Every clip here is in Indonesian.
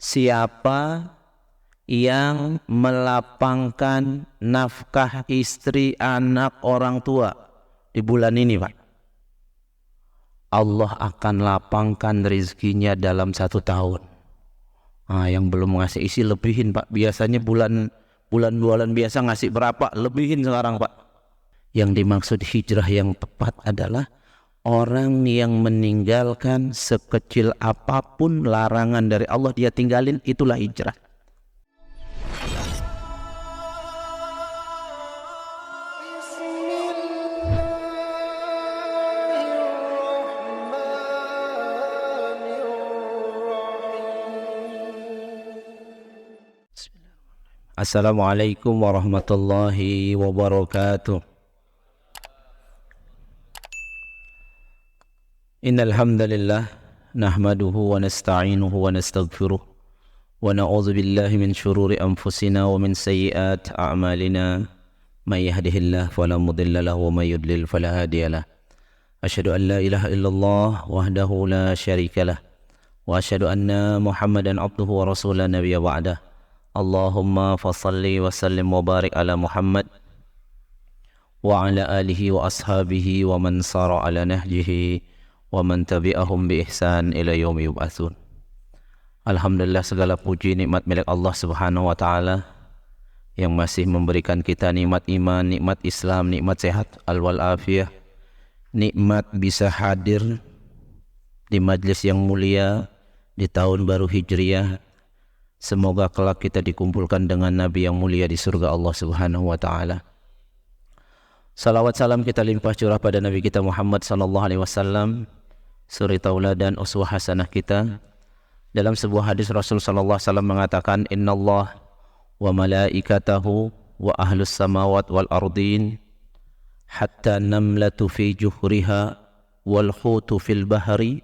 siapa yang melapangkan nafkah istri, anak, orang tua di bulan ini, Pak, Allah akan lapangkan rezekinya dalam 1 tahun. Yang belum ngasih isi lebihin, Pak. Biasanya bulan biasa ngasih berapa, lebihin sekarang, Pak. Yang dimaksud hijrah yang tepat adalah orang yang meninggalkan sekecil apapun larangan dari Allah, dia tinggalin, itulah hijrah. Assalamualaikum warahmatullahi wabarakatuh. Innal hamdalillah nahmaduhu wa nasta'inuhu wa nastaghfiruh wa na'udzu billahi min shururi anfusina wa min sayyiati a'malina. May yahdihillahu fala mudilla lahu wa may yudlil fala hadiya lahu. Asyhadu an la ilaha illallah wahdahu la syarika lah wa asyhadu anna Muhammadan abduhu wa rasuluhu nabiyya ba'dah. Allahumma fasalli wa sallim wa barik ala Muhammad wa ala alihi wa ashabihi wa man sara ala nahjihi wa man tabi'ahum bi ihsan ila yaumi yub'atsun. Alhamdulillah, segala puji nikmat milik Allah Subhanahu wa taala yang masih memberikan kita nikmat iman, nikmat Islam, nikmat sehat al-wal afiyah, nikmat bisa hadir di majlis yang mulia di tahun baru Hijriah. Semoga kelak kita dikumpulkan dengan Nabi yang mulia di surga Allah Subhanahu wa taala. Salawat salam kita limpah curah pada Nabi kita Muhammad sallallahu alaihi wasallam, suri tauladan uswah hasanah kita. Dalam sebuah hadis Rasul sallallahu alaihi wasallam mengatakan, "Innallah wa malaikatahu wa ahlus samawat wal ardin hatta namlatu fi juhriha wal hutu fil bahri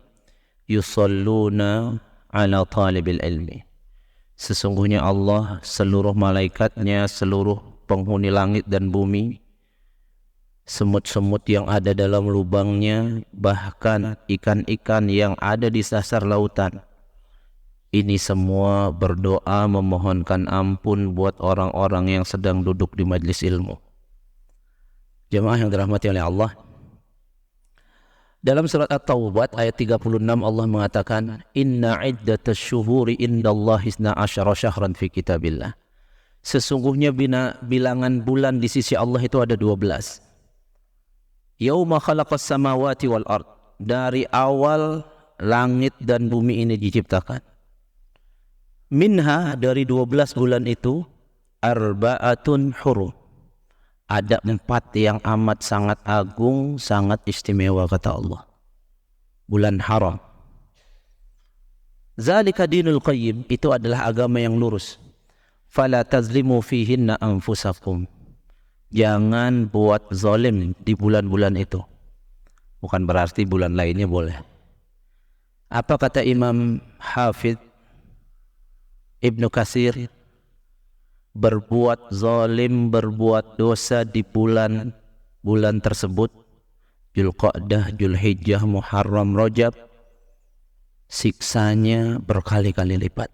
yusalluna ala talibil ilmi." Sesungguhnya Allah, seluruh malaikatnya, seluruh penghuni langit dan bumi, semut-semut yang ada dalam lubangnya, bahkan ikan-ikan yang ada di dasar lautan, ini semua berdoa memohonkan ampun buat orang-orang yang sedang duduk di majlis ilmu. Jemaah yang dirahmati oleh Allah, dalam surat At-Taubah ayat 36 Allah mengatakan, "Inna iddatash syuhuri indallahi 12 syahran fi kitabillah." Sesungguhnya bilangan bulan di sisi Allah itu ada 12. Yauma khalaqas samawati wal ard, dari awal langit dan bumi ini diciptakan. Minha, dari 12 bulan itu, arba'atun hurum, ada 4 yang amat sangat agung, sangat istimewa, kata Allah. Bulan haram. Zalika dinul qayyim, itu adalah agama yang lurus. Fala tazlimu fihinna anfusakum. Jangan buat zalim di bulan-bulan itu. Bukan berarti bulan lainnya boleh. Apa kata Imam Hafidh Ibnu Katsir? Berbuat zalim, berbuat dosa di bulan tersebut, Dzulqa'dah, Dzulhijjah, Muharram, Rajab, siksanya berkali-kali lipat.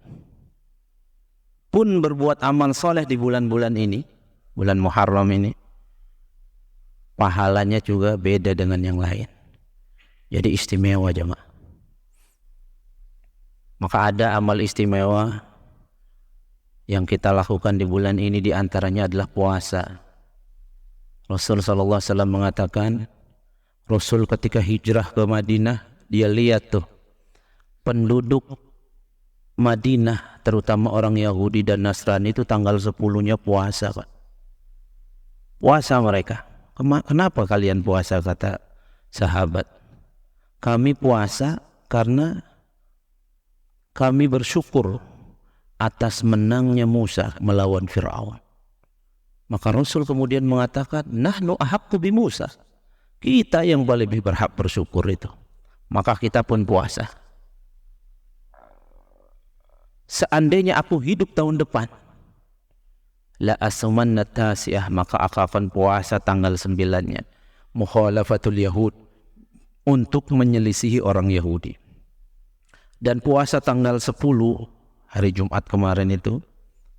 Pun berbuat amal soleh di bulan-bulan ini, bulan Muharram ini, pahalanya juga beda dengan yang lain. Jadi istimewa, jemaah. Maka ada amal istimewa yang kita lakukan di bulan ini, diantaranya adalah puasa. Rasul sallallahu alaihi wasallam mengatakan, Rasul ketika hijrah ke Madinah, dia lihat tuh penduduk Madinah, terutama orang Yahudi dan Nasrani, itu tanggal 10-nya puasa, Pak. Puasa mereka. Kenapa kalian puasa, kata sahabat? Kami puasa karena kami bersyukur atas menangnya Musa melawan Fir'aun. Maka Rasul kemudian mengatakan, nahnu ahaqqu bi Musa. Kita yang lebih berhak bersyukur itu. Maka kita pun puasa. Seandainya aku hidup tahun depan, la asumanna tasi'ah, maka aku akan puasa tanggal 9-nya. Mukhalafatul Yahud, untuk menyelisihi orang Yahudi. Dan puasa tanggal 10 hari Jumat kemarin itu,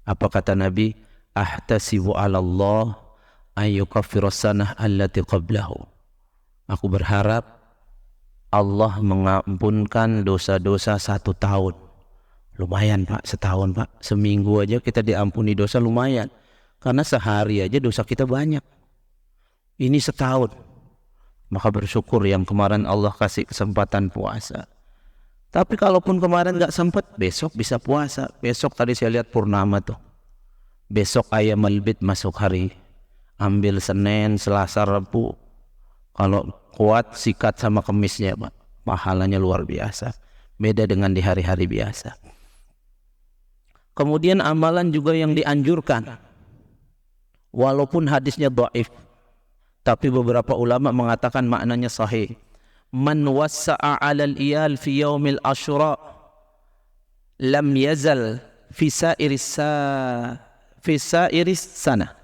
apa kata Nabi? Ahtasibu 'ala Allah ayyukaffiras sanah allati qablahu. Aku berharap Allah mengampunkan dosa-dosa 1 tahun. Lumayan Pak, setahun Pak. Seminggu aja kita diampuni dosa lumayan. Karena sehari aja dosa kita banyak. Ini setahun. Maka bersyukur yang kemarin Allah kasih kesempatan puasa. Tapi kalaupun kemarin gak sempat, besok bisa puasa. Besok tadi saya lihat purnama tuh. Besok Ayyamul Bid masuk hari. Ambil Senin, Selasa, Rabu. Kalau kuat sikat sama kemisnya Pak. Pahalanya luar biasa. Beda dengan di hari-hari biasa. Kemudian amalan juga yang dianjurkan. Walaupun hadisnya dhaif. Tapi beberapa ulama mengatakan maknanya sahih. Man wassa'a 'alal iyal fi yaumil asyura lam yazal fi sa'iris sana.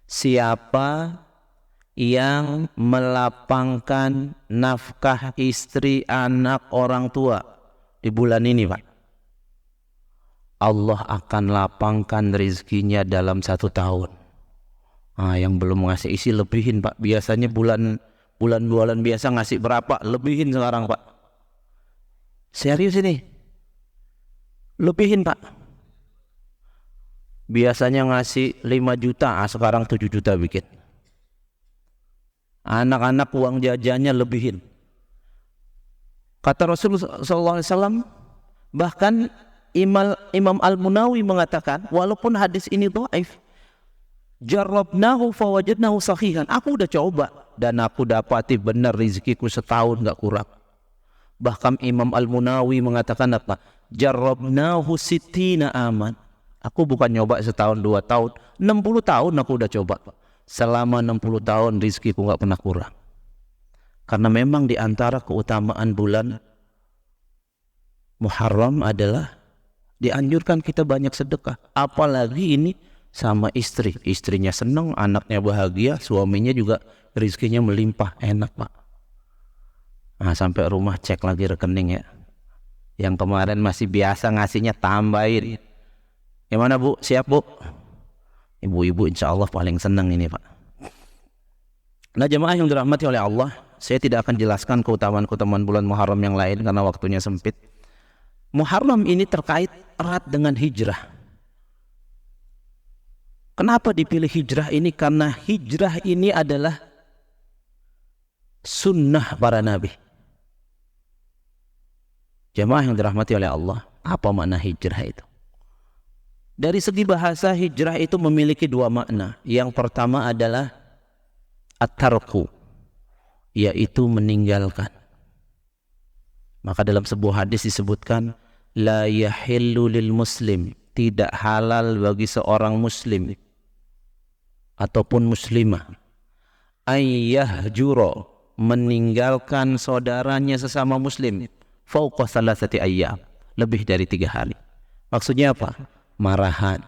Siapa yang melapangkan nafkah istri, anak, orang tua di bulan ini Pak, Allah akan lapangkan rezekinya dalam 1 tahun. Yang belum ngasih isi lebihin Pak. Biasanya bulan biasa ngasih berapa, lebihin sekarang Pak. Serius ini, lebihin Pak. Biasanya ngasih 5 juta, sekarang 7 juta bikin. Anak-anak uang jajannya lebihin. Kata Rasulullah SAW, bahkan Imam Al-Munawi mengatakan, walaupun hadis ini dhaif, jarrabnahu fawajadnahu sahihan. Aku udah coba dan aku dapati benar rezekiku setahun gak kurang. Bahkan Imam Al-Munawi mengatakan apa? Jarrabnahu sittina aman. Aku bukan nyoba setahun 2 tahun, 60 tahun aku udah coba. Selama 60 tahun rezekiku gak pernah kurang. Karena memang di antara keutamaan bulan Muharram adalah dianjurkan kita banyak sedekah. Apalagi ini sama istri. Istrinya senang, anaknya bahagia, suaminya juga rezekinya melimpah, enak Pak. Sampai rumah cek lagi rekening ya. Yang kemarin masih biasa ngasihnya tambahin. Gimana Bu? Siap Bu? Ibu-ibu insya Allah paling senang ini Pak. Nah jemaah yang dirahmati oleh Allah, saya tidak akan jelaskan keutamaan-keutamaan bulan Muharram yang lain karena waktunya sempit. Muharram ini terkait erat dengan hijrah. Kenapa dipilih hijrah ini? Karena hijrah ini adalah sunnah para nabi. Jemaah yang dirahmati oleh Allah, apa makna hijrah itu? Dari segi bahasa, hijrah itu memiliki 2 makna. Yang pertama adalah at-tarku, yaitu meninggalkan. Maka dalam sebuah hadis disebutkan, la yahillu lil muslim, tidak halal bagi seorang muslim ataupun muslimah ayyahjuro, meninggalkan saudaranya sesama muslim fauqa salasati ayyam, lebih dari 3 hari. Maksudnya apa? Marahan,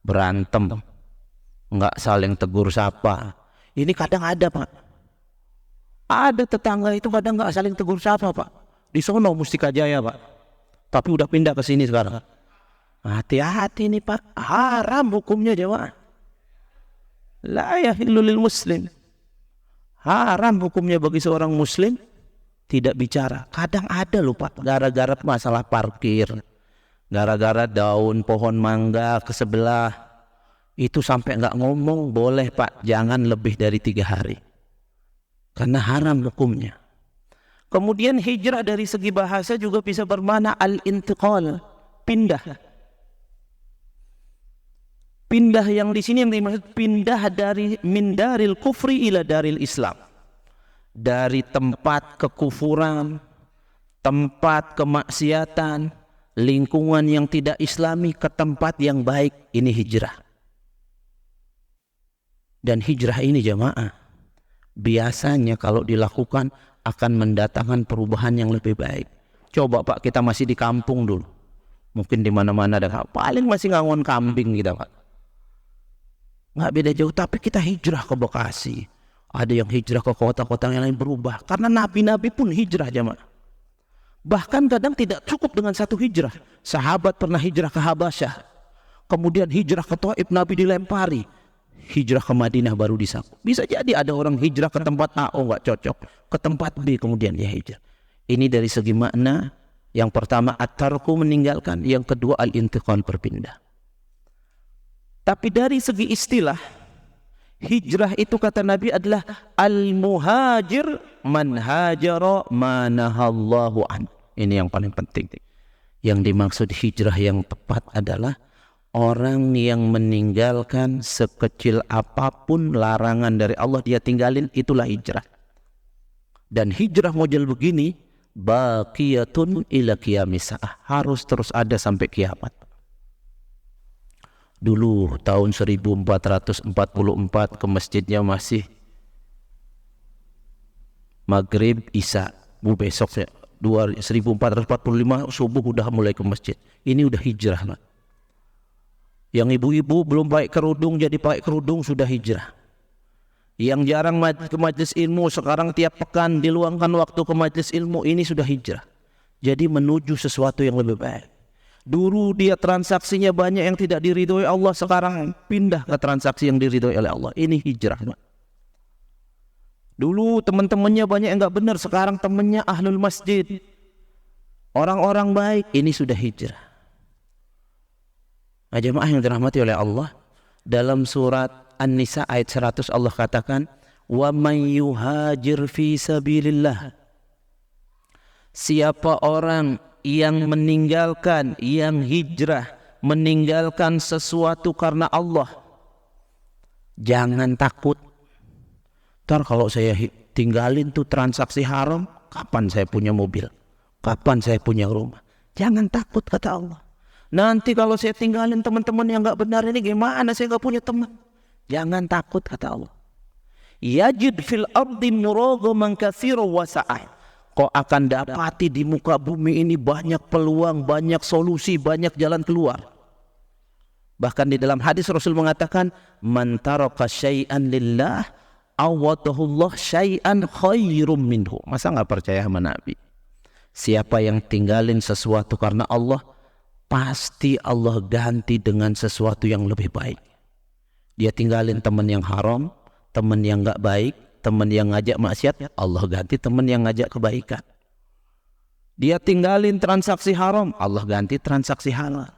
berantem, enggak saling tegur sapa. Ini kadang ada Pak. Ada tetangga itu kadang enggak saling tegur sapa Pak. Di sono Mustika Jaya Pak. Tapi udah pindah ke sini sekarang. Hati-hati nih Pak, haram hukumnya jemaah. La yahillu lil muslim. Haram hukumnya bagi seorang muslim tidak bicara. Kadang ada loh Pak, gara-gara masalah parkir, gara-gara daun pohon mangga ke sebelah, itu sampai nggak ngomong. Boleh Pak, jangan lebih dari 3 hari. Karena haram hukumnya. Kemudian hijrah dari segi bahasa juga bisa bermakna al-intiqal, pindah. Pindah yang di sini yang dimaksud pindah dari min daril kufri ila daril Islam. Dari tempat kekufuran, tempat kemaksiatan, lingkungan yang tidak islami ke tempat yang baik. Ini hijrah. Dan hijrah ini jemaah, biasanya kalau dilakukan akan mendatangkan perubahan yang lebih baik. Coba Pak, kita masih di kampung dulu. Mungkin di mana-mana ada, paling masih ngangon kambing kita Pak. Nggak beda jauh, tapi kita hijrah ke Bekasi. Ada yang hijrah ke kota-kota yang lain, berubah. Karena nabi-nabi pun hijrah jemaah. Bahkan kadang tidak cukup dengan satu hijrah. Sahabat pernah hijrah ke Habasyah, kemudian hijrah ke Taif, Nabi dilempari. Hijrah ke Madinah baru disambut. Bisa jadi ada orang hijrah ke tempat A, oh nggak cocok, ke tempat B kemudian dia hijrah. Ini dari segi makna. Yang pertama at-tarku, meninggalkan. Yang kedua al-intiqal, berpindah. Tapi dari segi istilah, hijrah itu kata Nabi adalah al-muhajir man hajara ma nahallahu an. Ini yang paling penting. Yang dimaksud hijrah yang tepat adalah orang yang meninggalkan sekecil apapun larangan dari Allah, dia tinggalin, itulah hijrah. Dan hijrah model begini baqiyatun ila qiyamis saah, harus terus ada sampai kiamat. Dulu tahun 1444 ke masjidnya masih maghrib isya, besok ya 1445 subuh udah mulai ke masjid. Ini udah hijrah, Pak. Yang ibu-ibu belum pakai kerudung jadi pakai kerudung, sudah hijrah. Yang jarang ke majelis ilmu sekarang tiap pekan diluangkan waktu ke majelis ilmu, ini sudah hijrah. Jadi menuju sesuatu yang lebih baik. Dulu dia transaksinya banyak yang tidak diridhoi Allah, sekarang pindah ke transaksi yang diridhoi oleh Allah. Ini hijrah. Dulu teman-temannya banyak yang enggak benar, sekarang temannya ahlul masjid, orang-orang baik. Ini sudah hijrah. Nah, jemaah yang dirahmati oleh Allah, dalam surat An-Nisa ayat 100 Allah katakan, wa man yuhajir fi sabilillah, siapa orang yang meninggalkan, yang hijrah, meninggalkan sesuatu karena Allah, jangan takut. Ntar kalau saya tinggalin tuh transaksi haram, kapan saya punya mobil, kapan saya punya rumah? Jangan takut kata Allah. Nanti kalau saya tinggalin teman-teman yang gak benar ini gimana, saya gak punya teman? Jangan takut kata Allah. Yajid fil ardi muragaman katsiran wa sa'ah. Kau akan dapati di muka bumi ini banyak peluang, banyak solusi, banyak jalan keluar. Bahkan di dalam hadis Rasul mengatakan, man taraka syai'an lillah awadahullah syai'an khairum minhu. Masa gak percaya sama Nabi? Siapa yang tinggalin sesuatu karena Allah, pasti Allah ganti dengan sesuatu yang lebih baik. Dia tinggalin teman yang haram, teman yang gak baik, teman yang ngajak maksiat, Allah ganti teman yang ngajak kebaikan. Dia tinggalin transaksi haram, Allah ganti transaksi halal.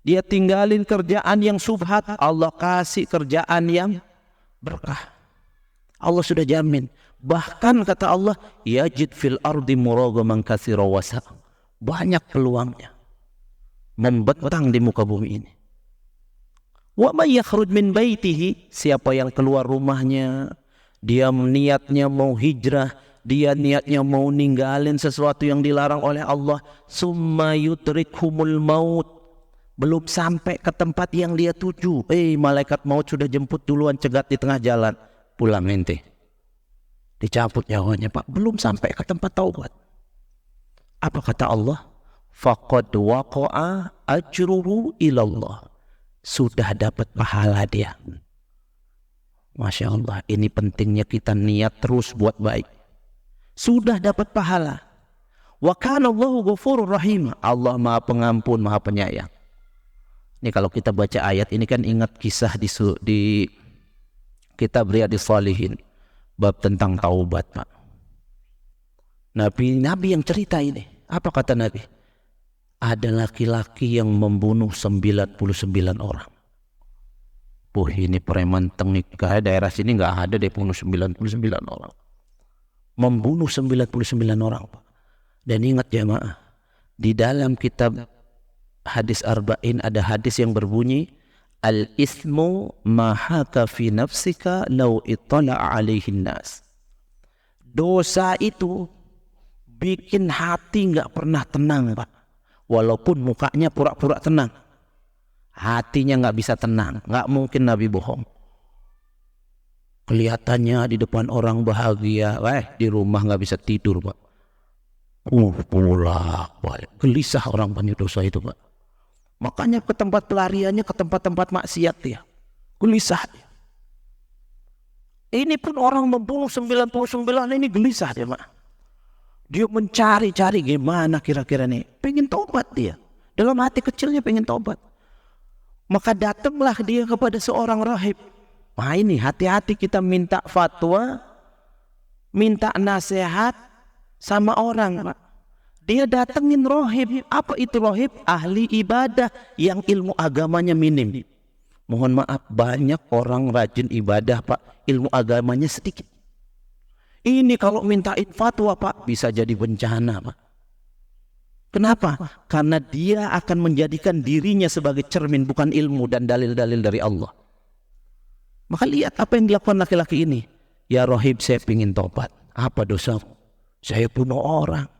Dia tinggalin kerjaan yang subhat, Allah kasih kerjaan yang berkah. Allah sudah jamin. Bahkan kata Allah, yajid fil ardi muragaman katsiran wa sa'ah. Banyak peluangnya membentang di muka bumi ini. Wa may yakhruj min baitihi, siapa yang keluar rumahnya, dia niatnya mau hijrah, dia niatnya mau ninggalin sesuatu yang dilarang oleh Allah, summa yudrikhumul maut, belum sampai ke tempat yang dia tuju, malaikat maut sudah jemput duluan, cegat di tengah jalan, pulang ente, dicabut nyawanya Pak, belum sampai ke tempat taubat. Apa kata Allah? Faqad waqa'a ajruhu ilallah, sudah dapat pahala dia. Masya Allah, ini pentingnya kita niat terus buat baik. Sudah dapat pahala. Wa kana Allahu ghafurur rahim, Allah Maha Pengampun, Maha Penyayang. Ini kalau kita baca ayat ini kan ingat kisah di kitab Riyadhis Shalihin, bab tentang taubat, Pak. Nabi yang cerita ini, apa kata Nabi? Ada laki-laki yang membunuh 99 orang. Ini preman tengik, kayak daerah sini nggak ada deh bunuh 99 orang. Membunuh 99 orang, Pak. Dan ingat jemaah, di dalam kitab hadis arba'in ada hadis yang berbunyi, al-ithmu ma haka fi nafsika law ittala'a alaihin nas. Dosa itu bikin hati nggak pernah tenang, Pak. Walaupun mukanya pura-pura tenang, hatinya nggak bisa tenang. Nggak mungkin Nabi bohong. Kelihatannya di depan orang bahagia, di rumah nggak bisa tidur, Pak. Bolak-balik gelisah orang banyak dosa itu, Pak. Makanya ke tempat pelariannya ke tempat-tempat maksiat dia, gelisah dia. Ini pun orang membunuh 99 ini gelisah dia, Pak. Dia mencari-cari gimana kira-kira nih. Pengen tobat dia. Dalam hati kecilnya pengen tobat. Maka datanglah dia kepada seorang rahib. Nah ini hati-hati kita minta fatwa, minta nasihat sama orang, Pak. Dia datengin rahib. Apa itu rahib? Ahli ibadah yang ilmu agamanya minim. Mohon maaf, banyak orang rajin ibadah, Pak, ilmu agamanya sedikit. Ini kalau mintain fatwa, Pak, bisa jadi bencana, Pak. Kenapa? Karena dia akan menjadikan dirinya sebagai cermin, bukan ilmu dan dalil-dalil dari Allah. Maka lihat apa yang dilakukan laki-laki ini. Ya rahib, saya ingin tobat. Apa dosa? Saya bunuh orang.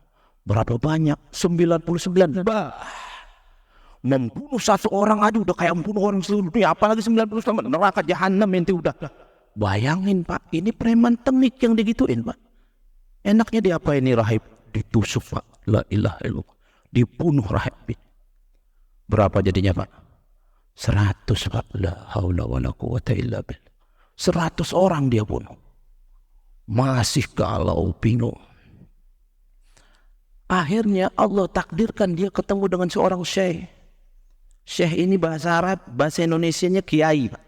Berapa banyak? 99. Bah. Membunuh satu orang aja udah kayak membunuh orang seluruhnya. Apalagi 99. Neraka jahanam ente udah. Bayangin, Pak, ini preman tengik yang digituin, Pak. Enaknya dia apa ini rahib? Ditusuk, Pak. La ilaha illallah. Dibunuh rahib. Berapa jadinya, Pak? 100, Pak. La haula wa la quwata illa billah. 100 orang dia bunuh. Masih galau, bingung. Akhirnya Allah takdirkan dia ketemu dengan seorang syekh. Syekh ini bahasa Arab, bahasa Indonesianya kiai, Pak.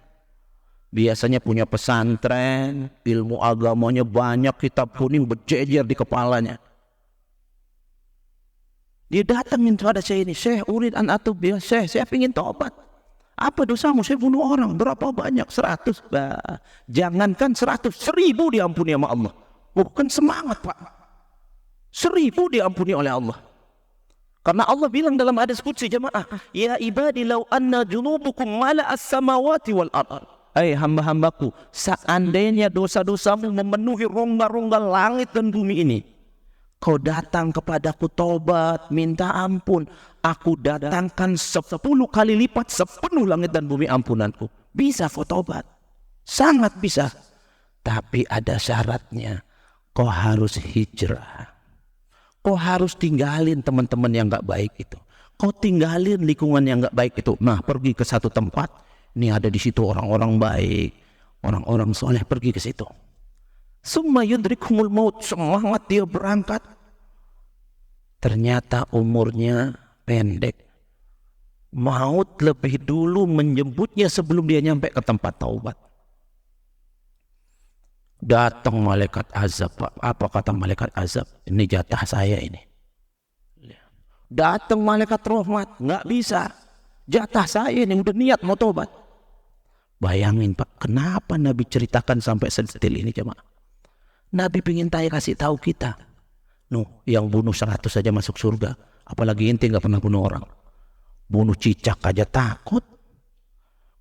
Biasanya punya pesantren, ilmu agamanya banyak, kitab kuning berjejer di kepalanya. Dia datangin kepada saya ini, Syekh, urid an atub ya, Syekh, saya ingin tobat. Apa dosamu? Saya bunuh orang. Berapa banyak? 100. Bah, jangankan 100, 1000 diampuni sama Allah. Bukan semangat, Pak. 1000 diampuni oleh Allah. Karena Allah bilang dalam hadis qudsi, jemaah, ya ibadi law anna junubukum mala'as samawati wal ardh. Hai hamba-hambaku, seandainya dosa-dosamu memenuhi rongga-rongga langit dan bumi ini, kau datang kepadaku tobat, minta ampun, aku datangkan 10 kali lipat sepenuh langit dan bumi ampunanku. Bisa kau tobat, sangat bisa. Tapi ada syaratnya, kau harus hijrah. Kau harus tinggalin teman-teman yang gak baik itu. Kau tinggalin lingkungan yang gak baik itu. Nah, pergi ke satu tempat. Ini ada di situ orang-orang baik, orang-orang soleh, pergi ke situ. Summa yudrikumul maut, semangat dia berangkat. Ternyata umurnya pendek. Maut lebih dulu menjemputnya sebelum dia nyampe ke tempat taubat. Datang malaikat azab, Pak. Apa kata malaikat azab? Ini jatah saya ini. Datang malaikat rahmat, nggak bisa. Jatah saya ini udah niat mau tobat. Bayangin, Pak, kenapa Nabi ceritakan sampai sedetil ini, jemaah? Nabi pengen kasih tahu kita. Yang bunuh 100 saja masuk surga. Apalagi ente nggak pernah bunuh orang. Bunuh cicak aja takut.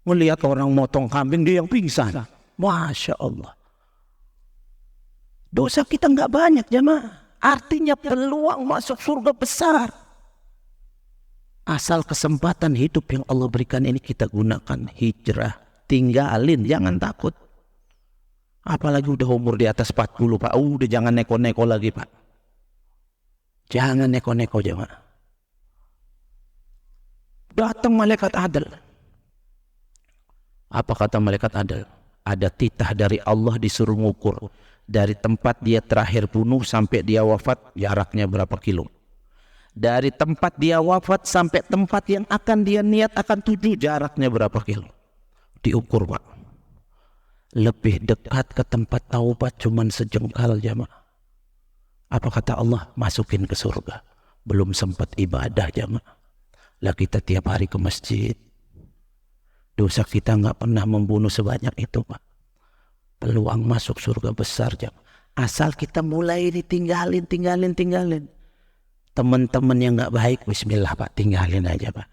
Melihat orang motong kambing dia yang pingsan. Masya Allah. Dosa kita nggak banyak, jemaah. Artinya peluang masuk surga besar. Asal kesempatan hidup yang Allah berikan ini kita gunakan. Hijrah, tinggalin, jangan takut. Apalagi udah umur di atas 40, Pak. Udah jangan neko-neko lagi, Pak. Jangan neko-neko, jemaah. Datang malaikat adil. Apa kata malaikat adil? Ada titah dari Allah disuruh ngukur. Dari tempat dia terakhir bunuh sampai dia wafat, jaraknya berapa kilo. Dari tempat dia wafat sampai tempat yang akan dia niat akan tuju, jaraknya berapa kilo. Diukur, Pak. Lebih dekat ke tempat taubat cuman sejengkal, jamaah. Apa kata Allah? Masukin ke surga. Belum sempat ibadah, jamaah. Lah kita tiap hari ke masjid. Dosa kita nggak pernah membunuh sebanyak itu, Pak. Peluang masuk surga besar, jamaah. Asal kita mulai ditinggalin. Teman-teman yang nggak baik, bismillah, Pak, tinggalin aja, Pak.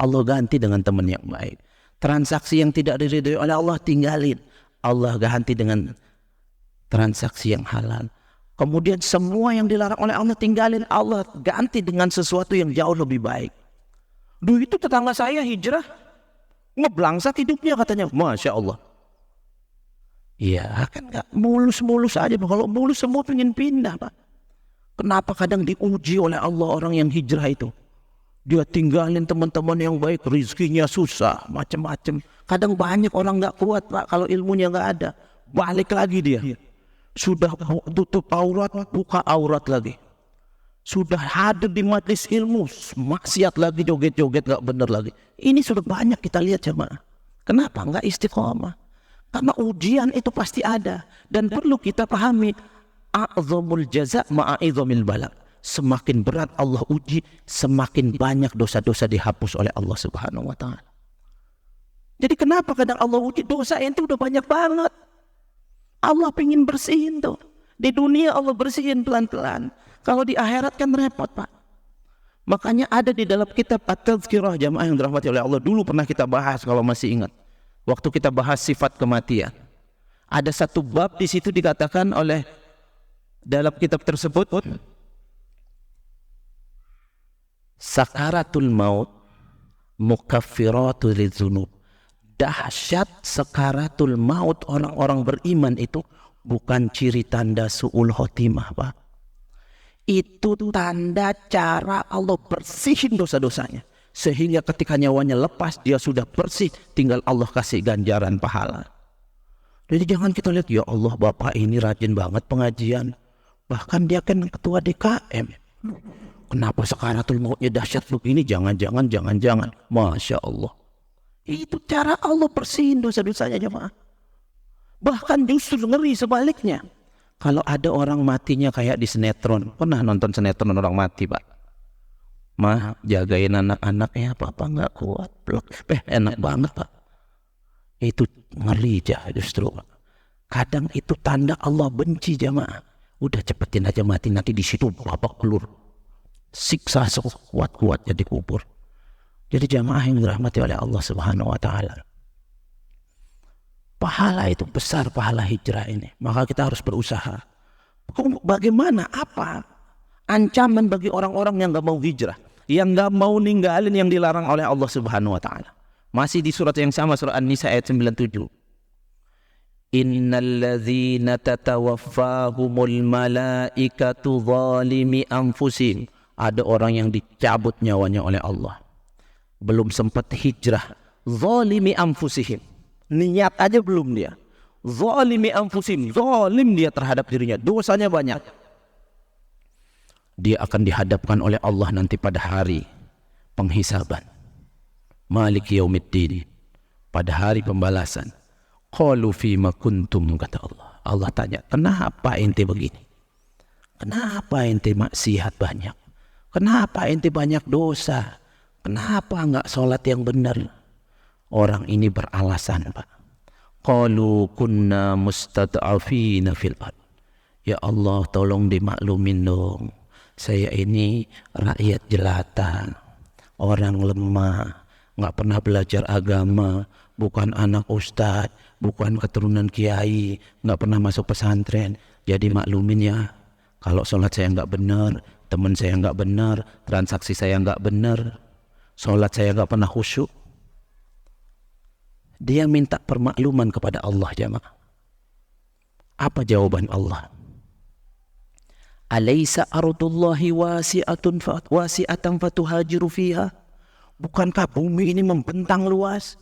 Allah ganti dengan teman yang baik. Transaksi yang tidak diridhoi oleh Allah, tinggalin. Allah ganti dengan transaksi yang halal. Kemudian semua yang dilarang oleh Allah, tinggalin. Allah ganti dengan sesuatu yang jauh lebih baik. Duh, itu tetangga saya hijrah, ngeblangsat hidupnya katanya. Masya Allah. Iya kan gak mulus-mulus aja, Pak. Kalau mulus semua pengen pindah, Pak. Kenapa kadang diuji oleh Allah orang yang hijrah itu? Dia tinggalin teman-teman yang baik, rizkinya susah, macam-macam. Kadang banyak orang gak kuat, Pak, kalau ilmunya gak ada. Balik lagi dia. Sudah tutup aurat, buka aurat lagi. Sudah hadir di majelis ilmu, maksiat lagi, joget-joget gak benar lagi. Ini sudah banyak kita lihat jemaah. Kenapa nggak istiqomah? Karena ujian itu pasti ada. Dan perlu kita pahami, a'zamul jaza ma'a'izamil bala. Semakin berat Allah uji, semakin banyak dosa-dosa dihapus oleh Allah Subhanahu wa ta'ala. Jadi kenapa kadang Allah uji? Dosa itu udah banyak banget. Allah pengen bersihin tuh. Di dunia Allah bersihin pelan-pelan. Kalau di akhirat kan repot, Pak. Makanya ada di dalam kitab At-Tazkirah, jamaah yang dirahmati oleh Allah. Dulu pernah kita bahas kalau masih ingat. Waktu kita bahas sifat kematian. Ada satu bab di situ dikatakan oleh dalam kitab tersebut, sakaratul maut mukaffiratul lidzunub. Dahsyat sakaratul maut orang-orang beriman itu bukan ciri tanda su'ul khotimah, Pak. Itu tanda cara Allah bersihin dosa-dosanya. Sehingga ketika nyawanya lepas, dia sudah bersih, tinggal Allah kasih ganjaran pahala. Jadi jangan kita lihat, ya Allah Bapak ini rajin banget pengajian. Bahkan dia kan ketua DKM. Kenapa sakaratul mautnya dahsyat begini? Jangan. Masya Allah. Itu cara Allah bersihin dosa-dosanya jemaah. Bahkan justru ngeri sebaliknya. Kalau ada orang matinya kayak di sinetron. Pernah nonton sinetron orang mati, Pak? Mah, jagain anak-anaknya, Papa nggak kuat. Enak banget, Pak. Itu ngeri justru, Pak. Kadang itu tanda Allah benci jamaah. Udah cepetin aja mati, nanti di situ Bapak keluar. Siksa sekuat-kuatnya dikubur. Jadi jamaah yang dirahmati oleh Allah Subhanahu wa ta'ala. Pahala itu besar, pahala hijrah ini. Maka kita harus berusaha. Bagaimana? Apa ancaman bagi orang-orang yang gak mau hijrah, yang gak mau ninggalin yang dilarang oleh Allah Subhanahu wa ta'ala? Masih di surat yang sama, surah An-Nisa ayat 97. Innalladzina tatawaffahumul malaikatu zalimi anfusihim. Ada orang yang dicabut nyawanya oleh Allah, belum sempat hijrah. Zalimi anfusihim, niat aja belum dia. Zalimi anfusihim, zalim dia terhadap dirinya, dosanya banyak. Dia akan dihadapkan oleh Allah nanti pada hari penghisaban. Maliki yaumiddin, pada hari pembalasan. Qalu fima kuntum, kata Allah. Allah tanya, kenapa ente begini? Kenapa ente maksiat banyak? Kenapa ente banyak dosa? Kenapa enggak sholat yang benar? Orang ini beralasan, Pak. Qalu kunna mustad'afina fil ard. Ya Allah, tolong dimaklumin dong. Saya ini rakyat jelata, orang lemah, enggak pernah belajar agama, bukan anak ustadz, bukan keturunan kiai, enggak pernah masuk pesantren. Jadi maklumin ya, kalau sholat saya enggak benar, teman saya enggak benar, transaksi saya enggak benar, sholat saya enggak pernah khusyuk. Dia minta permakluman kepada Allah jamaah. Apa jawaban Allah? Alaysa ardullahi wasi'atan fatuhajiru fiha? Bukankah bumi ini membentang luas?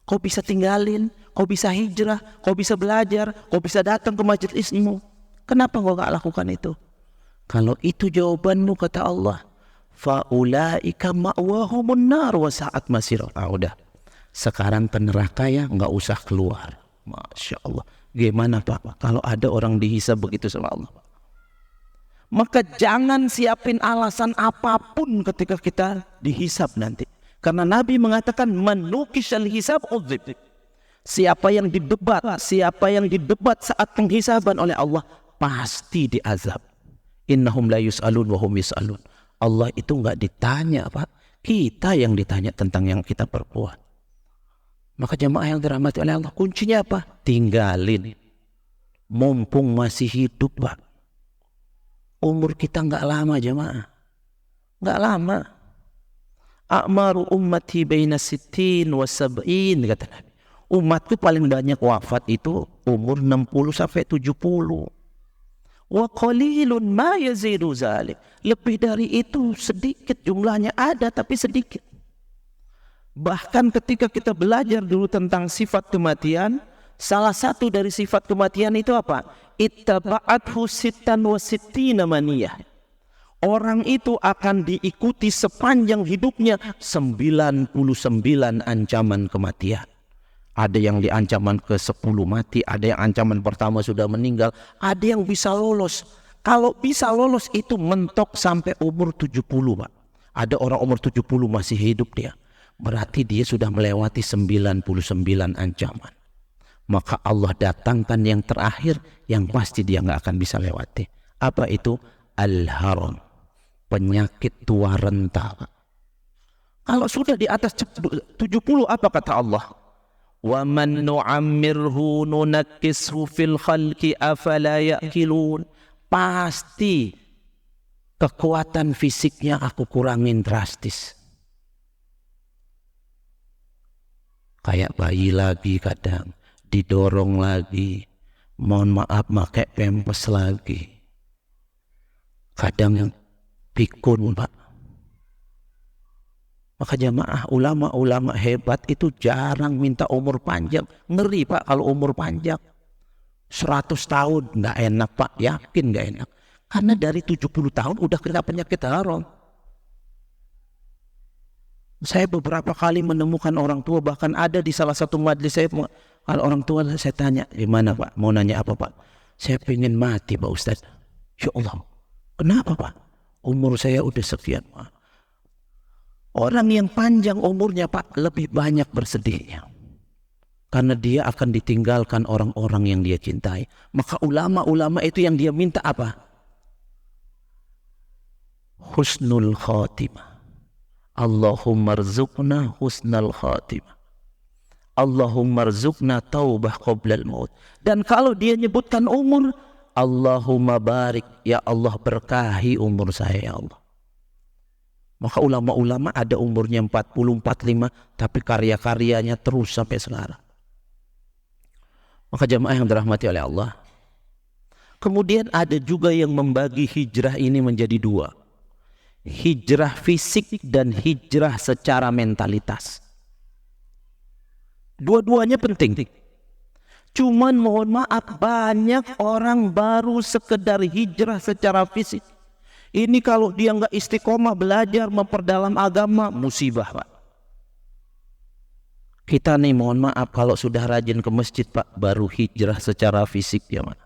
Kau bisa tinggalin, kau bisa hijrah, kau bisa belajar, kau bisa datang ke majelismu. Kenapa kau gak lakukan itu? Kalau itu jawabanmu, kata Allah, faulaika ma'wahumun nar wa sa'at masir. Udah. Sekarang ke neraka ya, nggak usah keluar. Masya Allah. Gimana Pak kalau ada orang dihisab begitu sama Allah? Maka jangan siapin alasan apapun ketika kita dihisab nanti. Karena Nabi mengatakan manukishal hisab udzib. Siapa yang didebat saat penghisaban oleh Allah pasti diazab. Innahum la yus'alun wa hum yus'alun. Allah itu nggak ditanya, Pak. Kita yang ditanya tentang yang kita perbuat. Maka jemaah yang dirahmati oleh Allah, kuncinya apa? Tinggalin. Mumpung masih hidup, Pak. Umur kita nggak lama jemaah. Nggak lama. A'maru ummati baina sittin wa sab'in, kata Nabi. Umatku paling banyak wafat itu umur 60 sampai 70. Wa qalilun ma yazidu zalik. Lebih dari itu sedikit jumlahnya ada, tapi sedikit. Bahkan ketika kita belajar dulu tentang sifat kematian, salah satu dari sifat kematian itu apa? Ittaba'athu sittan wa sittina maniyah. orang itu akan diikuti sepanjang hidupnya 99 ancaman kematian. Ada yang diancaman ke-10 mati, ada yang ancaman pertama sudah meninggal, ada yang bisa lolos. Kalau bisa lolos itu mentok sampai umur 70, Pak. Ada orang umur 70 masih hidup dia. Berarti dia sudah melewati 99 ancaman. Maka Allah datangkan yang terakhir yang pasti dia nggak akan bisa lewati. Apa itu? Al-haram. Penyakit tua renta, Pak. Kalau sudah di atas 70 apa kata Allah? Wa man nu'ammirhu nunakkishu fil khalqi afala ya'qilun. Pasti kekuatan fisiknya aku kurangin drastis. Kayak bayi lagi kadang, didorong lagi, mohon maaf pakai pempes lagi. Kadang yang pikun, Pak. Maka jamaah ulama-ulama hebat itu jarang minta umur panjang. Ngeri, Pak, kalau umur panjang 100 tahun nggak enak, Pak. Yakin nggak enak. Karena dari 70 tahun udah kena penyakit haram. Saya beberapa kali menemukan orang tua, bahkan ada di salah satu majelis saya, kalau orang tua saya tanya, gimana Pak? Mau nanya apa Pak? Saya pengen mati Pak Ustadz. Ya Allah, kenapa Pak? Umur saya udah sekian Pak. Orang yang panjang umurnya Pak lebih banyak bersedihnya. Karena dia akan ditinggalkan orang-orang yang dia cintai. Maka ulama-ulama itu yang dia minta apa? Husnul khatimah. Allahumma rzuqna husnal khatimah. Allahumma rzuqna taubah qoblal maut. Dan kalau dia nyebutkan umur, Allahumma barik, ya Allah berkahi umur saya ya Allah. Maka ulama-ulama ada umurnya 40, 45, tapi karya-karyanya terus sampai sekarang. Maka jamaah yang dirahmati oleh Allah. Kemudian ada juga yang membagi hijrah ini menjadi dua. Hijrah fisik dan hijrah secara mentalitas. Dua-duanya penting. Cuman mohon maaf, banyak orang baru sekedar hijrah secara fisik. Ini kalau dia nggak istiqomah belajar memperdalam agama, musibah Pak. Kita nih mohon maaf kalau sudah rajin ke masjid Pak, baru hijrah secara fisik ya mana.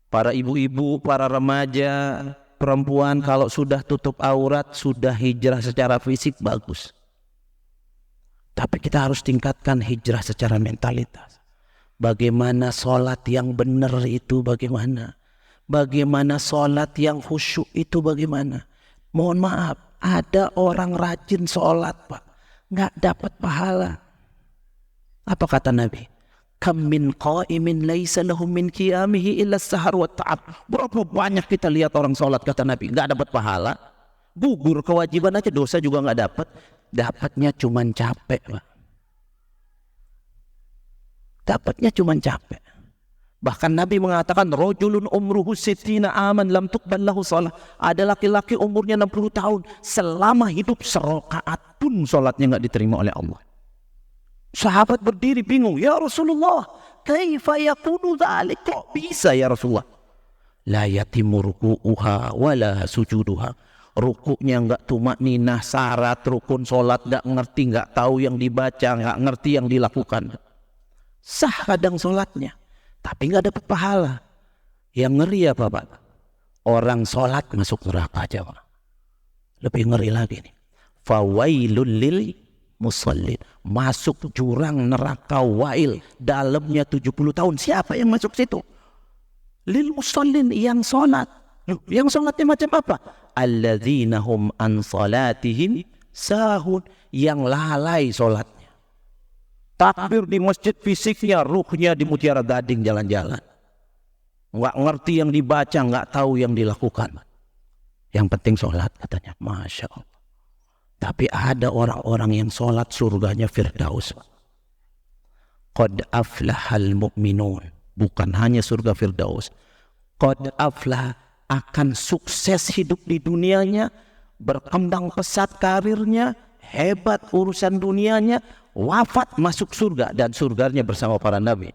Para ibu-ibu, para remaja, perempuan kalau sudah tutup aurat, sudah hijrah secara fisik bagus. Tapi kita harus tingkatkan hijrah secara mentalitas. Bagaimana sholat yang benar itu bagaimana? Bagaimana sholat yang khusyuk itu bagaimana? Mohon maaf, ada orang rajin sholat Pak, nggak dapat pahala. Apa kata Nabi? Kam min qa'imin laisa lahu min qiyamihi illa sahar wa ta'ab. Berapa banyak kita lihat orang sholat kata Nabi, nggak dapat pahala. Gugur kewajiban aja, dosa juga nggak dapat. Dapatnya cuman capek Pak. Dapatnya cuman capek. Bahkan Nabi mengatakan rajulun umruhu sittina aman lam tuqbal lahu shalah. Ada laki-laki umurnya 60 tahun selama hidup serakaat pun salatnya enggak diterima oleh Allah. Sahabat berdiri bingung, "Ya Rasulullah, kaifa yakunu dzalik?" Kok bisa ya Rasulullah? La yatimu ruku'uha wala sujuduha. Rukuknya enggak tumakninah, syarat rukun salat enggak ngerti, enggak tahu yang dibaca, enggak ngerti yang dilakukan. Sah kadang salatnya, tapi nggak dapat pahala. Yang ngeri apa Pak? Orang sholat masuk neraka aja Pak. Lebih ngeri lagi nih. Fawailul lil musallin. Masuk jurang neraka wail. Dalamnya 70 tahun. Siapa yang masuk situ? Lil musallin, yang sholat. Yang sholatnya macam apa? Alladzina hum an salatihim sahun. Yang lalai sholatnya. Takbir di masjid fisiknya, ruhnya di Mutiara Gading jalan-jalan. Nggak ngerti yang dibaca, nggak tahu yang dilakukan. Yang penting sholat katanya. Masya Allah. Tapi ada orang-orang yang sholat surganya Firdaus. Qad aflahal mu'minun. Bukan hanya surga Firdaus. Qad aflah, akan sukses hidup di dunianya. Berkembang pesat karirnya. Hebat urusan dunianya. Wafat masuk surga, dan surganya bersama para nabi.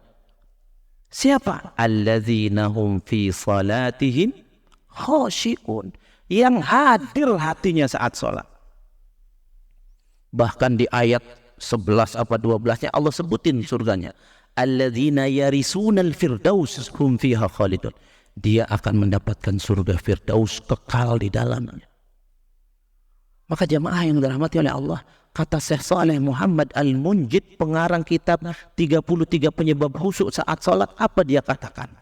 Siapa? Alladzina hum fi salatihim khashi'un, yang hadir hatinya saat sholat. Bahkan di ayat 11 apa 12-nya Allah sebutin surganya. Alladzina yarisunal firdaus hum fiha khalidun. Dia akan mendapatkan surga firdaus kekal di dalamnya. Maka jamaah yang dirahmati oleh Allah, kata Syekh Saleh Muhammad Al-Munjid, pengarang kitab 33 penyebab khusyuk saat sholat, apa dia katakan?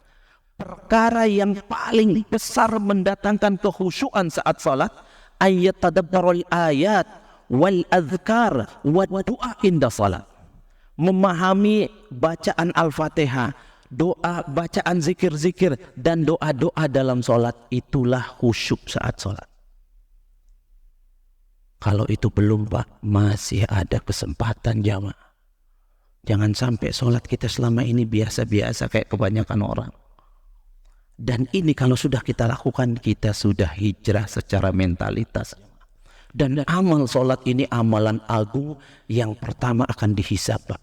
Perkara yang paling besar mendatangkan kekhusyuan saat sholat, ayat tadabbarul ayat wal azkar wa doa inda sholat. Memahami bacaan Al-Fatihah, doa, bacaan zikir-zikir, dan doa-doa dalam sholat, itulah khusyuk saat sholat. Kalau itu belum Pak, masih ada kesempatan jamaah. Jangan sampai sholat kita selama ini biasa-biasa kayak kebanyakan orang. Dan ini kalau sudah kita lakukan, kita sudah hijrah secara mentalitas. Dan amal sholat ini amalan agung yang pertama akan dihisab Pak.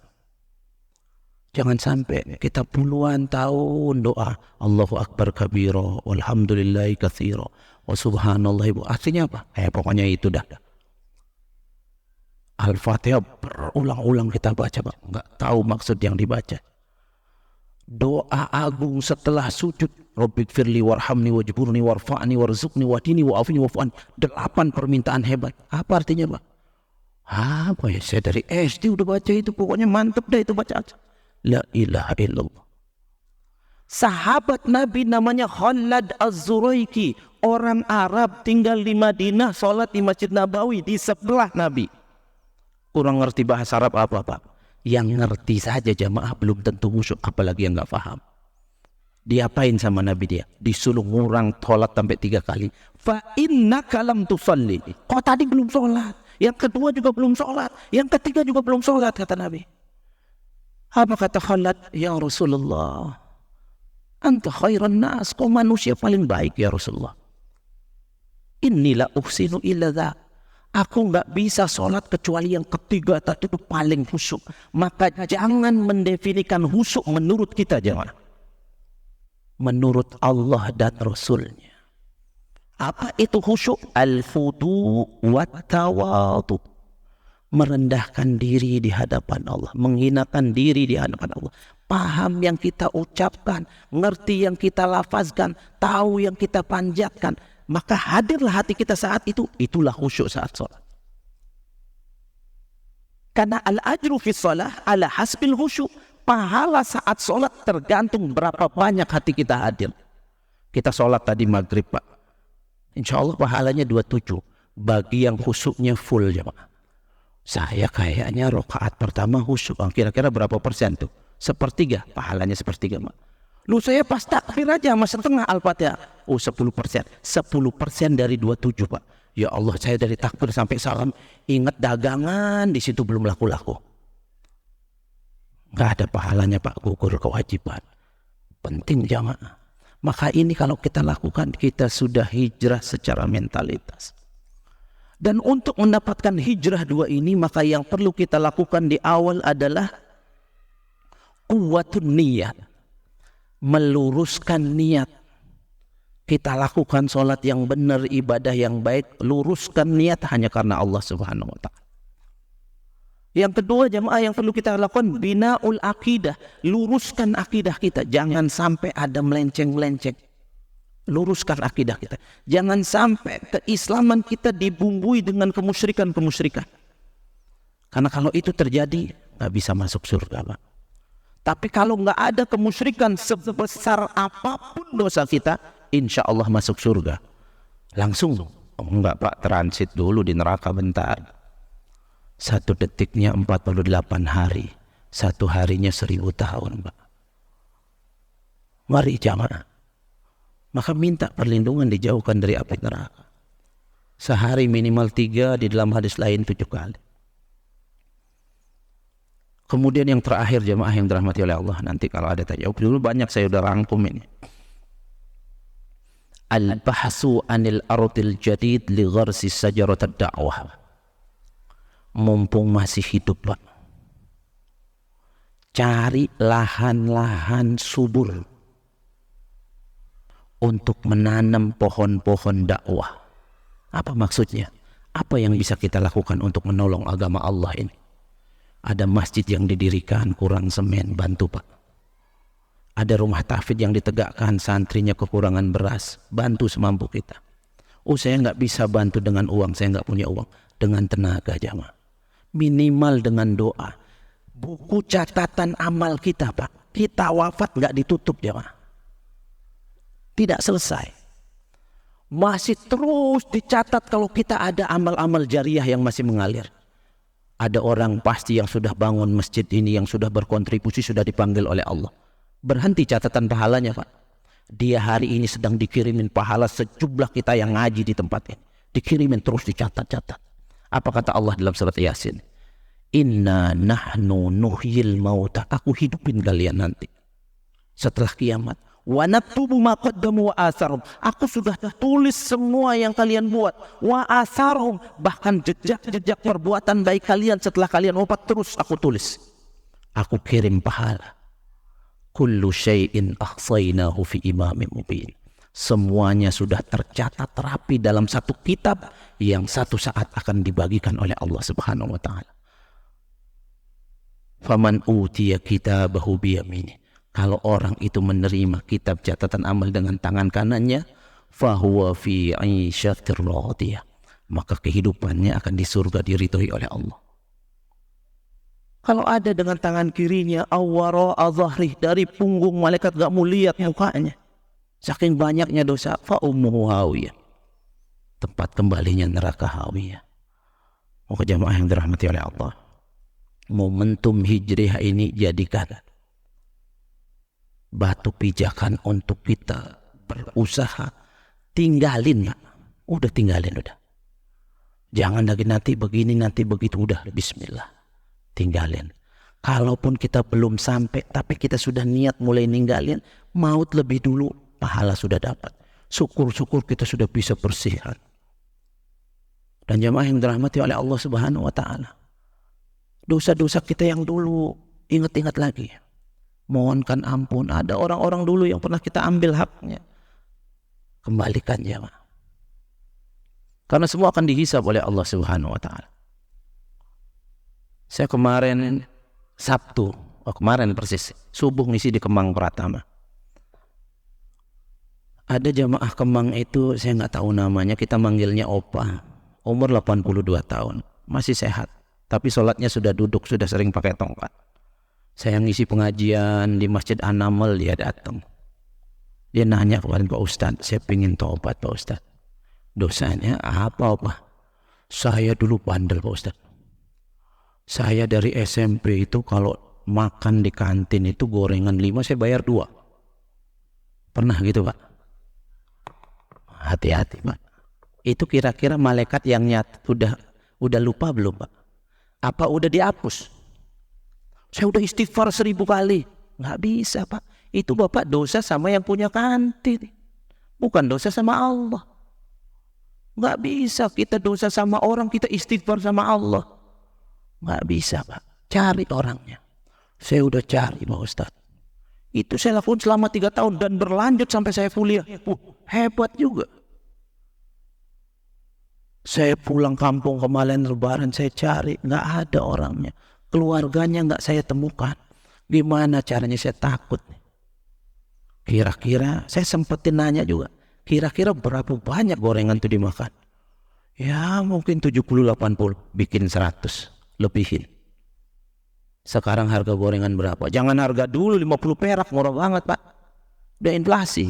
Jangan sampai kita puluhan tahun doa Allahu Akbar kabira walhamdulillahi katsira wa subhanallahi. Artinya apa? Pokoknya itu dah. Al-Fatihah berulang-ulang kita baca Pak, nggak tahu maksud yang dibaca. Doa agung setelah sujud, Rabbighfirli warhamni wajburni warfa'ni warzuqni wadini wa'afini wa'fu'an. 8 permintaan hebat. Apa artinya Pak? Apa ya, saya dari SD udah baca itu, pokoknya mantep dah itu baca. La ilaha illallah. Sahabat Nabi namanya Khalad Az-Zuraiki, orang Arab tinggal di Madinah, sholat di Masjid Nabawi di sebelah Nabi. Kurang ngerti bahasa Arab apa Pak? Yang ngerti saja jamaah belum tentu khusyuk, apalagi yang nggak paham. Diapain sama Nabi dia? Disuruh ngurang sholat sampai 3 kali. Fa innaka lam tusalli. Kau tadi belum sholat. Yang kedua juga belum sholat. Yang ketiga juga belum sholat, kata Nabi. Apa kata Khalad? Ya Rasulullah, anta khairan nas, kau manusia paling baik ya Rasulullah. Inilah uhsinu illa dha. Aku nggak bisa sholat kecuali yang ketiga tadi itu paling khusyuk. Maka jangan mendefinikan khusyuk menurut kita jemaah. Menurut Allah dan Rasulnya. Apa itu khusyuk? Al-fudu wa tawadu. Merendahkan diri di hadapan Allah, menghinakan diri di hadapan Allah, paham yang kita ucapkan, ngerti yang kita lafazkan, tahu yang kita panjatkan, maka hadirlah hati kita saat itu. Itulah khusyuk saat sholat. Karena al-ajru fi shalah ala hasbil khusyuk. Pahala saat sholat tergantung berapa banyak hati kita hadir. Kita sholat tadi maghrib Pak, insya Allah pahalanya 27 bagi yang khusyuknya full jemaah. Saya kayaknya rakaat pertama khusyuk, kira-kira berapa persen tuh? 1/3, pahalanya 1/3 Mak. Lu saya pas takbir aja sama setengah Al-Fatihah. 10%. 10% dari 27 Pak. Ya Allah, saya dari takbir sampai salam ingat dagangan di situ belum laku-laku. Nggak ada pahalanya Pak, gugur kewajiban. Penting jamaah. Maka ini kalau kita lakukan, kita sudah hijrah secara mentalitas. Dan untuk mendapatkan hijrah 2 ini, maka yang perlu kita lakukan di awal adalah quwwatun niyat. Meluruskan niat. Kita lakukan sholat yang benar, ibadah yang baik, luruskan niat hanya karena Allah Subhanahu wa ta'ala. Yang kedua jamaah yang perlu kita lakukan, binaul akidah. Luruskan akidah kita, jangan sampai ada melenceng-melenceng. Luruskan akidah kita. Jangan sampai keislaman kita dibumbui dengan kemusyrikan-kemusyrikan. Karena kalau itu terjadi, nggak bisa masuk surga Pak. Tapi kalau nggak ada kemusyrikan sebesar apapun dosa kita, insya Allah masuk surga. Langsung. Enggak Pak, transit dulu di neraka bentar. 1 detiknya 48 hari. 1 harinya 1000 tahun Pak. Mari jamaah. Maka minta perlindungan dijauhkan dari api neraka. Sehari minimal 3, di dalam hadis lain 7 kali. Kemudian yang terakhir jemaah yang dirahmati oleh Allah, nanti kalau ada tanya jawab dulu, banyak saya udah rangkum ini. Al-bahsu anil ardil jadid li gharsi sajarat ad-da'wah. Mumpung masih hidup Pak, cari lahan-lahan subur untuk menanam pohon-pohon dakwah. Apa maksudnya? Apa yang bisa kita lakukan untuk menolong agama Allah ini? Ada masjid yang didirikan, kurang semen, bantu Pak. Ada rumah tahfidz yang ditegakkan, santrinya kekurangan beras, bantu semampu kita. Oh, saya nggak bisa bantu dengan uang, saya nggak punya uang. Dengan tenaga jamaah. Minimal dengan doa. Buku catatan amal kita Pak, kita wafat nggak ditutup jamaah. Tidak selesai. Masih terus dicatat kalau kita ada amal-amal jariah yang masih mengalir. Ada orang pasti yang sudah bangun masjid ini, yang sudah berkontribusi, sudah dipanggil oleh Allah. Berhenti catatan pahalanya Pak. Dia hari ini sedang dikirimin pahala sejumlah kita yang ngaji di tempat ini. Dikirimin terus dicatat-catat. Apa kata Allah dalam surat Yasin? Inna nahnu nuhyil mauta. Aku hidupin kalian nanti setelah kiamat. Wa naktubu ma qaddamu wa atharum. Aku sudah tulis semua yang kalian buat. Wa atharum, bahkan jejak-jejak perbuatan baik kalian setelah kalian wafat terus aku tulis. Aku kirim pahala. Kullu syai'in ahsaynahu fi imamin mubin. Semuanya sudah tercatat rapi dalam satu kitab yang satu saat akan dibagikan oleh Allah Subhanahu wa taala. Faman utiya kitabahu biyamini. Kalau orang itu menerima kitab catatan amal dengan tangan kanannya, fahuwa fi 'isyatir radiyah. Maka kehidupannya akan di surga diridhoi oleh Allah. Kalau ada dengan tangan kirinya, awwara azhri, dari punggung malaikat gak mau lihat mukanya. Saking banyaknya dosa, fa ummuhu hawiyah. Tempat kembalinya neraka hawiyah. Oh, jamaah yang dirahmati oleh Allah. Momentum hijrah ini jadikan batu pijakan untuk kita berusaha. Tinggalin, udah tinggalin udah. Jangan lagi nanti begini, nanti begitu, udah bismillah. Tinggalin. Kalaupun kita belum sampai, tapi kita sudah niat mulai ninggalin, maut lebih dulu, pahala sudah dapat. Syukur-syukur kita sudah bisa bersihkan. Dan jamaah yang dirahmati oleh Allah Subhanahu wa taala. Dosa-dosa kita yang dulu, ingat-ingat lagi. Mohonkan ampun. Ada orang-orang dulu yang pernah kita ambil haknya. Kembalikan jamaah. Karena semua akan dihisab oleh Allah Subhanahu wa taala. Saya kemarin Sabtu, kemarin persis, subuh ngisi di Kemang Pratama. Ada jamaah Kemang itu, saya nggak tahu namanya, kita manggilnya Opa. Umur 82 tahun, masih sehat. Tapi sholatnya sudah duduk, sudah sering pakai tongkat. Saya ngisi pengajian di Masjid An-Naml, dia datang. Dia nanya kepada Pak Ustadz, saya pingin tobat Pak Ustadz. Dosanya apa Pak? Saya dulu bandel Pak Ustadz. Saya dari SMP itu kalau makan di kantin itu gorengan 5 saya bayar 2. Pernah gitu Pak? Hati-hati Pak. Itu kira-kira malaikat yang udah lupa belum Pak? Apa udah dihapus? Saya udah istighfar 1000 kali. Nggak bisa Pak. Itu Bapak dosa sama yang punya kantin. Bukan dosa sama Allah. Nggak bisa kita dosa sama orang, kita istighfar sama Allah. Nggak bisa Pak. Cari orangnya. Saya udah cari Pak Ustadz. Itu saya lakukan selama 3 tahun dan berlanjut sampai saya kuliah. Hebat juga. Saya pulang kampung kemarin lebaran, saya cari, nggak ada orangnya. Keluarganya nggak saya temukan. Gimana caranya, saya takut. Kira-kira, saya sempetin nanya juga. Kira-kira berapa banyak gorengan itu dimakan? Ya mungkin 70-80, bikin 100, lebihin. Sekarang harga gorengan berapa? Jangan harga dulu 50 perak, murah banget Pak. Udah inflasi.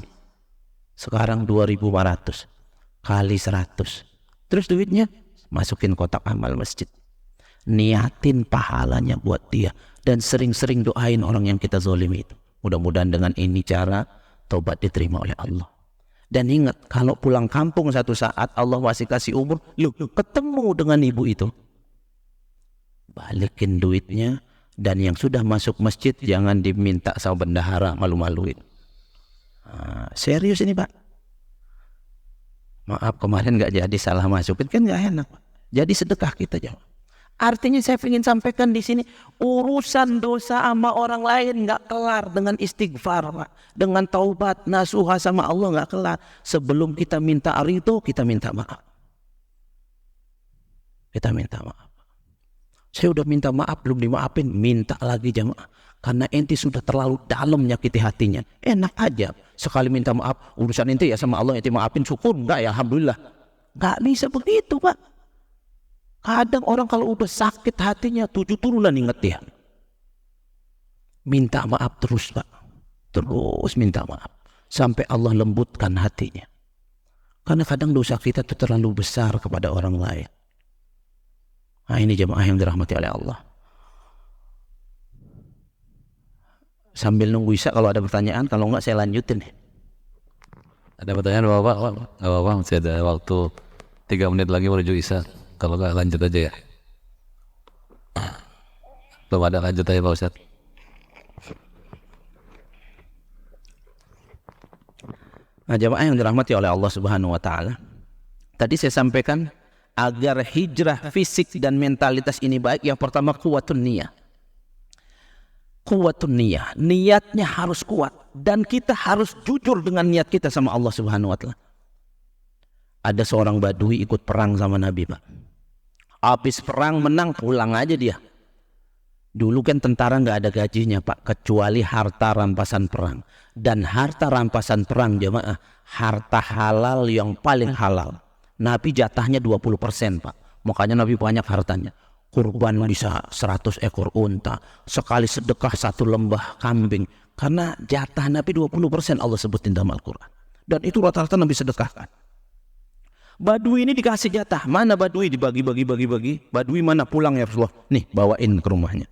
Sekarang 2.500 kali 100. Terus duitnya masukin kotak amal masjid. Niatin pahalanya buat dia. Dan sering-sering doain orang yang kita zolimi itu. Mudah-mudahan dengan ini cara tobat diterima oleh Allah. Dan ingat, kalau pulang kampung satu saat Allah masih kasih umur, lu ketemu dengan ibu itu, balikin duitnya. Dan yang sudah masuk masjid jangan diminta sama bendahara, malu-maluin. Serius ini Pak. Maaf kemarin gak jadi, salah masukin, kan gak enak Pak. Jadi sedekah kita jawab. Artinya saya ingin sampaikan di sini, urusan dosa sama orang lain nggak kelar dengan istighfar, Pak. Dengan taubat, nasuha sama Allah nggak kelar. Sebelum kita minta ridho, kita minta maaf. Kita minta maaf. Saya udah minta maaf, belum dimaafin, minta lagi jamaah. Karena ente sudah terlalu dalam menyakiti hatinya. Enak aja, sekali minta maaf, urusan ente ya sama Allah, ente maafin, syukur, enggak ya, alhamdulillah. Nggak bisa begitu, Pak. Kadang orang kalau udah sakit hatinya 7 turunan inget dia. Minta maaf terus, Pak. Terus minta maaf. Sampai Allah lembutkan hatinya. Karena kadang dosa kita itu terlalu besar kepada orang lain. Nah ini jemaah yang dirahmati oleh Allah. Sambil nunggu Isya kalau ada pertanyaan, kalau enggak saya lanjutin. Ada pertanyaan Bapak? Nggak apa-apa, masih ada waktu 3 menit lagi menuju Isya. Kalau nggak lanjut aja ya. Belum ada, lanjut aja Pak Ustadz. Nah jemaah yang dirahmati oleh Allah Subhanahu wa Ta'ala, tadi saya sampaikan agar hijrah fisik dan mentalitas ini baik, yang pertama kuwatun niyah. Kuwatun niyah, niatnya harus kuat, dan kita harus jujur dengan niat kita sama Allah Subhanahu wa Ta'ala. Ada seorang badui ikut perang sama Nabi, Pak. Habis perang menang, pulang aja dia. Dulu kan tentara nggak ada gajinya, Pak, kecuali harta rampasan perang. Dan harta rampasan perang jemaah, harta halal yang paling halal. Nabi jatahnya 20%, Pak. Makanya Nabi banyak hartanya. Kurban bisa 100 ekor unta, sekali sedekah 1 lembah kambing. Karena jatah Nabi 20% Allah sebutin dalam Al-Quran. Dan itu rata-rata Nabi sedekahkan. Badui ini dikasih jatah. Mana badui? Dibagi-bagi. Badui mana? Pulang ya Rasulullah. Nih bawain ke rumahnya.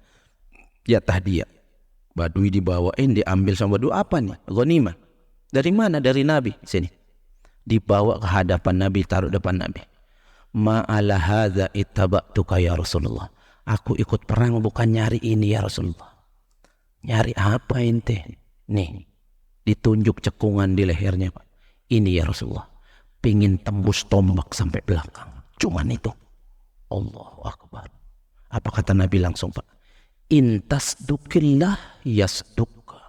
Jatah dia. Badui dibawain, diambil sama badui. Apa nih? Ghanimah. Dari mana? Dari Nabi. Sini. Dibawa ke hadapan Nabi, taruh depan Nabi. Ma'ala hadza ittaba'tuka ya Rasulullah. Aku ikut perang bukan nyari ini ya Rasulullah. Nyari apa ente? Nih. Ditunjuk cekungan di lehernya, Pak. Ini ya Rasulullah. Pingin tembus tombak sampai belakang. Cuman itu. Allahu Akbar. Apa kata Nabi langsung, Pak? Intasdukillah yasdukka.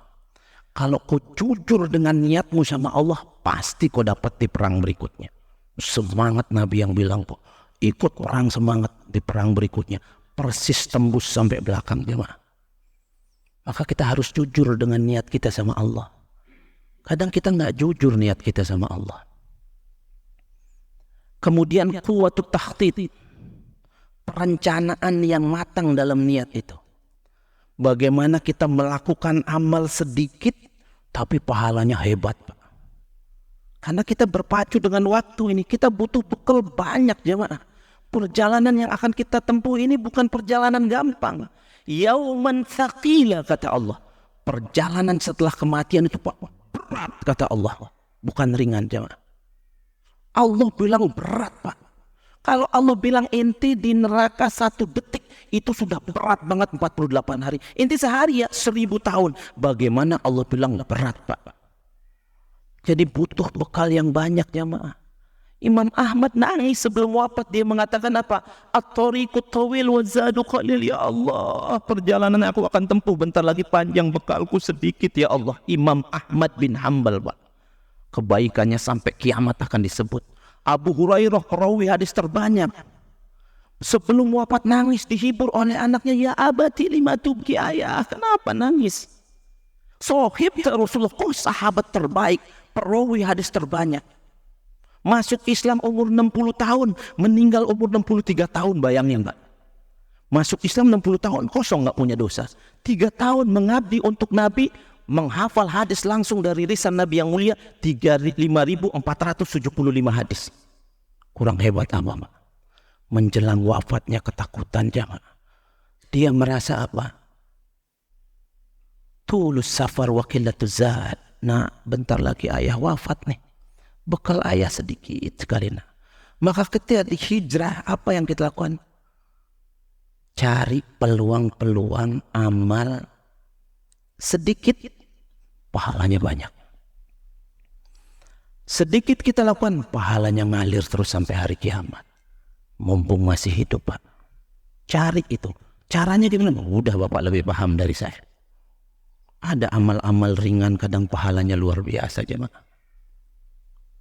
Kalau kau jujur dengan niatmu sama Allah, pasti kau dapat di perang berikutnya. Semangat Nabi yang bilang, Pak. Ikut perang semangat di perang berikutnya. Persis tembus sampai belakang jemaah. Maka kita harus jujur dengan niat kita sama Allah. Kadang kita nggak jujur niat kita sama Allah. Kemudian kuwatut takhtit, perencanaan yang matang dalam niat itu. Bagaimana kita melakukan amal sedikit tapi pahalanya hebat, Pak. Karena kita berpacu dengan waktu ini, kita butuh bekal banyak jemaah. Perjalanan yang akan kita tempuh ini bukan perjalanan gampang. Yauman tsaqila kata Allah. Perjalanan setelah kematian itu, Pak, berat kata Allah. Bukan ringan jemaah. Allah bilang berat, Pak. Kalau Allah bilang ente di neraka 1 detik, itu sudah berat banget 48 hari. Ente sehari ya 1000 tahun. Bagaimana Allah bilang berat, Pak? Jadi butuh bekal yang banyak jemaah. Imam Ahmad nangis sebelum wafat. Dia mengatakan apa? At-tariqu tawil wa zadu qalil. Ya Allah, perjalanan aku akan tempuh bentar lagi panjang, bekalku sedikit ya Allah. Imam Ahmad bin Hanbal, Pak. Kebaikannya sampai kiamat akan disebut. Abu Hurairah perawi hadis terbanyak. Sebelum wafat nangis, dihibur oleh anaknya. Ya abati lima tubki, ayah, kenapa nangis? Sohib Rasulullah, sahabat terbaik, perawi hadis terbanyak. Masuk Islam umur 60 tahun, meninggal umur 63 tahun, bayangin Mbak. Masuk Islam 60 tahun, kosong nggak punya dosa. 3 tahun mengabdi untuk Nabi, menghafal hadis langsung dari lisan Nabi yang mulia 5.475 hadis. Kurang hebat apa, Pak? Menjelang wafatnya ketakutan jangan. Dia merasa apa? Tulus safar wa qillatuz zad. Nah, bentar lagi ayah wafat nih. Bekal ayah sedikit sekali. Nah, maka ketika di hijrah apa yang kita lakukan? Cari peluang-peluang amal sedikit, pahalanya banyak. Sedikit kita lakukan, pahalanya ngalir terus sampai hari kiamat. Mumpung masih hidup, Pak. Cari itu. Caranya gimana? Udah Bapak lebih paham dari saya. Ada amal-amal ringan kadang pahalanya luar biasa jemaah.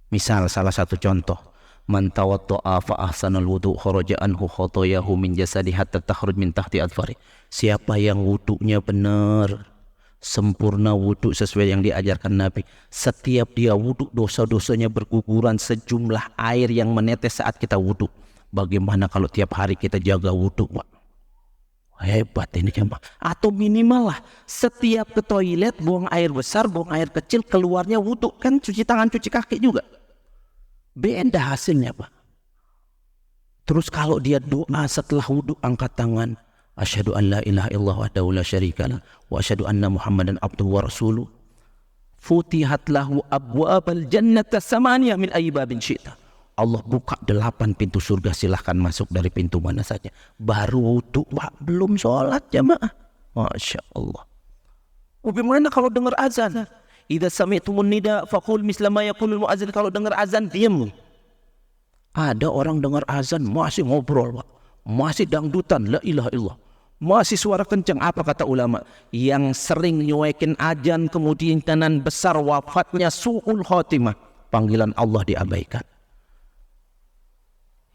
Misal salah satu contoh, man tawadda'a fa ahsanal wudu kharaja anhu khotoyahu min jasadi hatta takhruj min tahti adfari. Siapa yang wudunya benar, sempurna wudu sesuai yang diajarkan Nabi, setiap dia wudu dosa-dosanya berguguran sejumlah air yang menetes saat kita wudu. Bagaimana kalau tiap hari kita jaga wudu, Pak? Hebat ini jemaah. Atau minimal lah, setiap ke toilet buang air besar, buang air kecil, keluarnya wudu, kan cuci tangan, cuci kaki juga. Beda hasilnya, Pak. Terus kalau dia doa setelah wudu, angkat tangan, asyhadu an la ilaha illallah wahdahu la syarikalah wa asyhadu anna muhammadan abduhu wa rasuluh. Futihat lahu abwabal jannata samaniyah min ayyi babin syi'ta. Allah buka 8 pintu surga, silahkan masuk dari pintu mana saja. Baru wudu, Pak, belum sholat jemaah. Masya Allah. Bagaimana kalau dengar azan? Idza sami'tumun nida faqul misla ma yaqulul muadzin. Kalau dengar azan diam. Ada orang dengar azan masih ngobrol, Pak. Masih dangdutan, la ilaha illallah. Masih suara kencang. Apa kata ulama? Yang sering nyuekin azan kemudian besar wafatnya su'ul khotimah. Panggilan Allah diabaikan.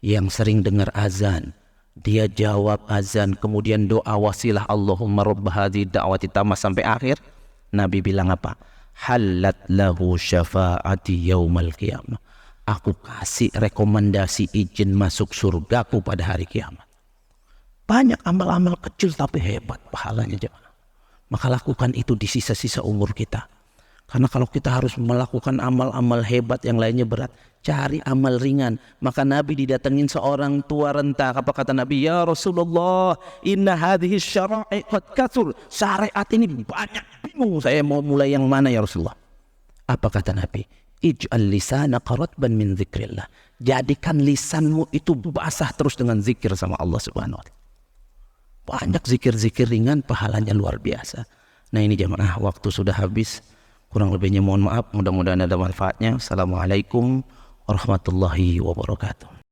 Yang sering dengar azan, dia jawab azan, kemudian doa wasilah Allahumma rabb hadhihi da'wati tammah sampai akhir. Nabi bilang apa? Halat lahu syafaati yaumal qiyamah. Aku kasih rekomendasi izin masuk surgaku pada hari kiamat. Banyak amal-amal kecil tapi hebat pahalanya jemaah. Maka lakukan itu di sisa-sisa umur kita. Karena kalau kita harus melakukan amal-amal hebat yang lainnya berat, cari amal ringan. Maka Nabi didatengin seorang tua renta. Apa kata Nabi? Ya Rasulullah, inna hadhihi syara'i qad katsur. Syariat ini banyak, bingung saya mau mulai yang mana ya Rasulullah. Apa kata Nabi? Ij'al lisana qaratban min dzikrillah. Jadikan lisanmu itu basah terus dengan zikir sama Allah Subhanahu wa taala. Banyak zikir-zikir ringan pahalanya luar biasa. Nah ini jemaah, waktu sudah habis. Kurang lebihnya mohon maaf, mudah-mudahan ada manfaatnya. Assalamualaikum warahmatullahi wabarakatuh.